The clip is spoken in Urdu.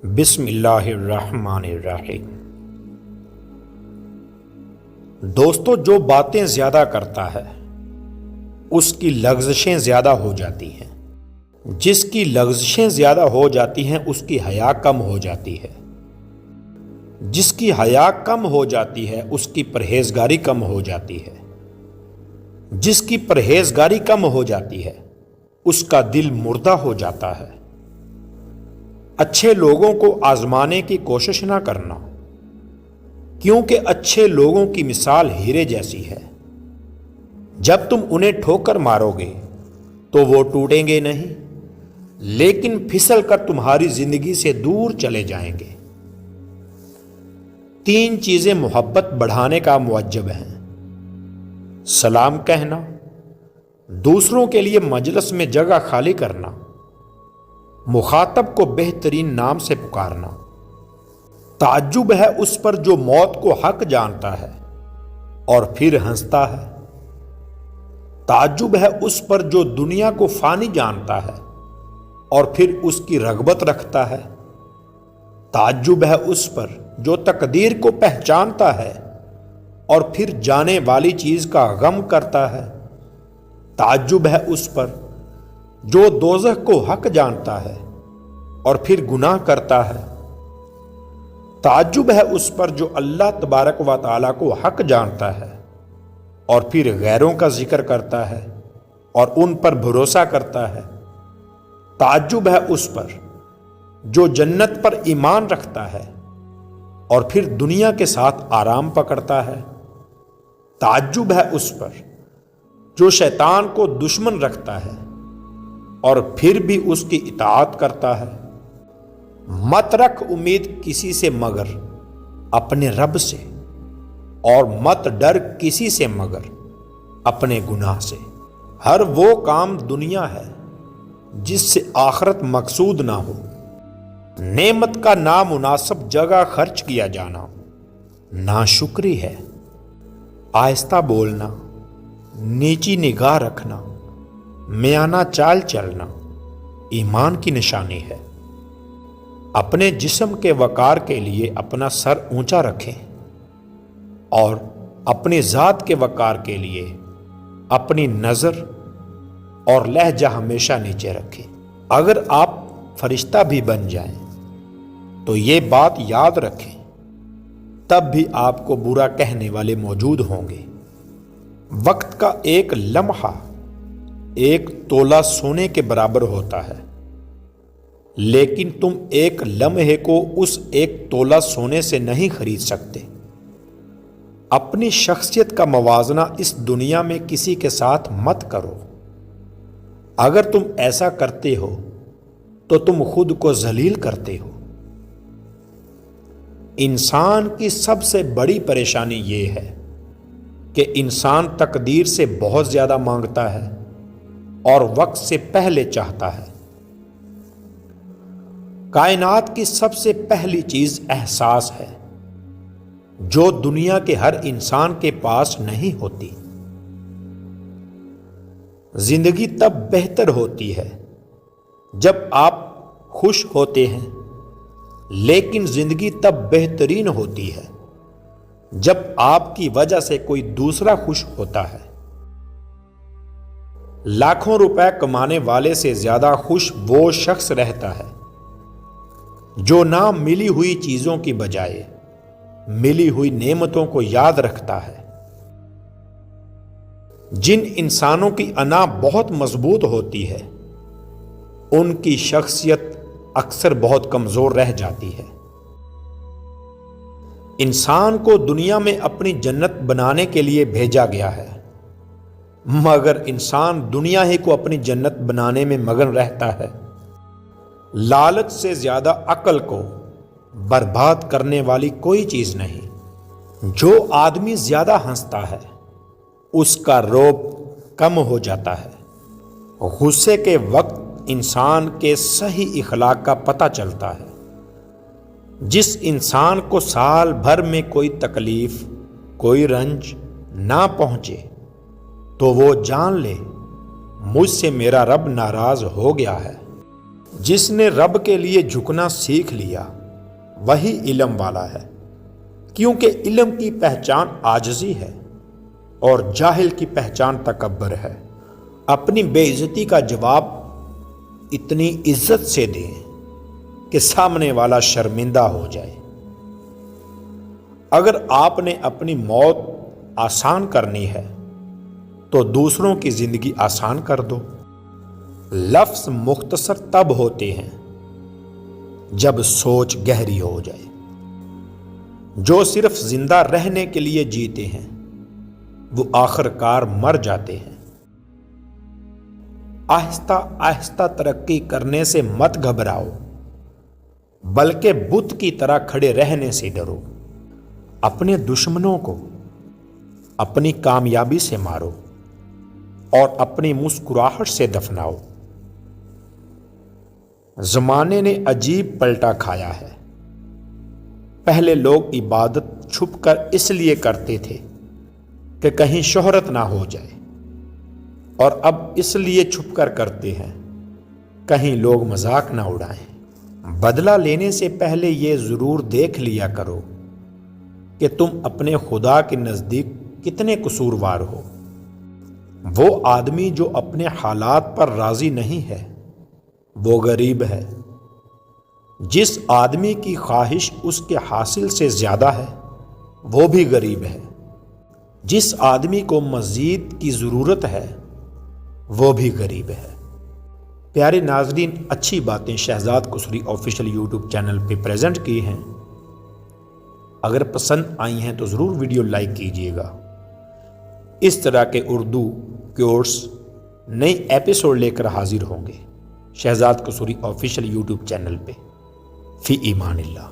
بسم اللہ الرحمن الرحیم۔ دوستو، جو باتیں زیادہ کرتا ہے اس کی لغزشیں زیادہ ہو جاتی ہیں، جس کی لغزشیں زیادہ ہو جاتی ہیں اس کی حیا کم ہو جاتی ہے، جس کی حیا کم ہو جاتی ہے اس کی پرہیزگاری کم ہو جاتی ہے، جس کی پرہیزگاری کم ہو جاتی ہے اس کا دل مردہ ہو جاتا ہے۔ اچھے لوگوں کو آزمانے کی کوشش نہ کرنا، کیونکہ اچھے لوگوں کی مثال ہیرے جیسی ہے۔ جب تم انہیں ٹھوکر مارو گے تو وہ ٹوٹیں گے نہیں، لیکن پھسل کر تمہاری زندگی سے دور چلے جائیں گے۔ 3 چیزیں محبت بڑھانے کا موجب ہیں: سلام کہنا، دوسروں کے لیے مجلس میں جگہ خالی کرنا، مخاطب کو بہترین نام سے پکارنا۔ تعجب ہے اس پر جو موت کو حق جانتا ہے اور پھر ہنستا ہے۔ تعجب ہے اس پر جو دنیا کو فانی جانتا ہے اور پھر اس کی رغبت رکھتا ہے۔ تعجب ہے اس پر جو تقدیر کو پہچانتا ہے اور پھر جانے والی چیز کا غم کرتا ہے۔ تعجب ہے اس پر جو دوزخ کو حق جانتا ہے اور پھر گناہ کرتا ہے۔ تعجب ہے اس پر جو اللہ تبارک و تعالیٰ کو حق جانتا ہے اور پھر غیروں کا ذکر کرتا ہے اور ان پر بھروسہ کرتا ہے۔ تعجب ہے اس پر جو جنت پر ایمان رکھتا ہے اور پھر دنیا کے ساتھ آرام پکڑتا ہے۔ تعجب ہے اس پر جو شیطان کو دشمن رکھتا ہے اور پھر بھی اس کی اطاعت کرتا ہے۔ مت رکھ امید کسی سے مگر اپنے رب سے، اور مت ڈر کسی سے مگر اپنے گناہ سے۔ ہر وہ کام دنیا ہے جس سے آخرت مقصود نہ ہو۔ نعمت کا نامناسب جگہ خرچ کیا جانا ناشکری ہے۔ آہستہ بولنا، نیچی نگاہ رکھنا، میانہ چال چلنا ایمان کی نشانی ہے۔ اپنے جسم کے وقار کے لیے اپنا سر اونچا رکھیں اور اپنی ذات کے وقار کے لیے اپنی نظر اور لہجہ ہمیشہ نیچے رکھیں۔ اگر آپ فرشتہ بھی بن جائیں تو یہ بات یاد رکھیں، تب بھی آپ کو برا کہنے والے موجود ہوں گے۔ وقت کا ایک لمحہ 1 تولہ سونے کے برابر ہوتا ہے، لیکن تم 1 لمحے کو اس 1 تولہ سونے سے نہیں خرید سکتے۔ اپنی شخصیت کا موازنہ اس دنیا میں کسی کے ساتھ مت کرو۔ اگر تم ایسا کرتے ہو تو تم خود کو ذلیل کرتے ہو۔ انسان کی سب سے بڑی پریشانی یہ ہے کہ انسان تقدیر سے بہت زیادہ مانگتا ہے اور وقت سے پہلے چاہتا ہے۔ کائنات کی سب سے پہلی چیز احساس ہے، جو دنیا کے ہر انسان کے پاس نہیں ہوتی۔ زندگی تب بہتر ہوتی ہے جب آپ خوش ہوتے ہیں، لیکن زندگی تب بہترین ہوتی ہے جب آپ کی وجہ سے کوئی دوسرا خوش ہوتا ہے۔ لاکھوں روپے کمانے والے سے زیادہ خوش وہ شخص رہتا ہے جو نہ ملی ہوئی چیزوں کی بجائے ملی ہوئی نعمتوں کو یاد رکھتا ہے۔ جن انسانوں کی انا بہت مضبوط ہوتی ہے ان کی شخصیت اکثر بہت کمزور رہ جاتی ہے۔ انسان کو دنیا میں اپنی جنت بنانے کے لیے بھیجا گیا ہے، مگر انسان دنیا ہی کو اپنی جنت بنانے میں مگن رہتا ہے۔ لالچ سے زیادہ عقل کو برباد کرنے والی کوئی چیز نہیں۔ جو آدمی زیادہ ہنستا ہے اس کا روب کم ہو جاتا ہے۔ غصے کے وقت انسان کے صحیح اخلاق کا پتہ چلتا ہے۔ جس انسان کو سال بھر میں کوئی تکلیف، کوئی رنج نہ پہنچے تو وہ جان لے مجھ سے میرا رب ناراض ہو گیا ہے۔ جس نے رب کے لیے جھکنا سیکھ لیا وہی علم والا ہے، کیونکہ علم کی پہچان عاجزی ہے اور جاہل کی پہچان تکبر ہے۔ اپنی بے عزتی کا جواب اتنی عزت سے دیں کہ سامنے والا شرمندہ ہو جائے۔ اگر آپ نے اپنی موت آسان کرنی ہے تو دوسروں کی زندگی آسان کر دو۔ لفظ مختصر تب ہوتے ہیں جب سوچ گہری ہو جائے۔ جو صرف زندہ رہنے کے لیے جیتے ہیں وہ آخر کار مر جاتے ہیں۔ آہستہ آہستہ ترقی کرنے سے مت گھبراؤ، بلکہ بت کی طرح کھڑے رہنے سے ڈرو۔ اپنے دشمنوں کو اپنی کامیابی سے مارو اور اپنی مسکراہٹ سے دفناؤ۔ زمانے نے عجیب پلٹا کھایا ہے۔ پہلے لوگ عبادت چھپ کر اس لیے کرتے تھے کہ کہیں شہرت نہ ہو جائے، اور اب اس لیے چھپ کر کرتے ہیں کہیں لوگ مذاق نہ اڑائیں۔ بدلہ لینے سے پہلے یہ ضرور دیکھ لیا کرو کہ تم اپنے خدا کے نزدیک کتنے قصوروار ہو۔ وہ آدمی جو اپنے حالات پر راضی نہیں ہے وہ غریب ہے۔ جس آدمی کی خواہش اس کے حاصل سے زیادہ ہے وہ بھی غریب ہے۔ جس آدمی کو مزید کی ضرورت ہے وہ بھی غریب ہے۔ پیارے ناظرین، اچھی باتیں Shahzad Kasuri official YouTube channel پہ پریزنٹ کی ہیں۔ اگر پسند آئی ہیں تو ضرور ویڈیو لائک کیجیے گا۔ اس طرح کے اردو کورس نئی ایپیسوڈ لے کر حاضر ہوں گے Shahzad Kasuri official YouTube channel پہ۔ فی ایمان اللہ۔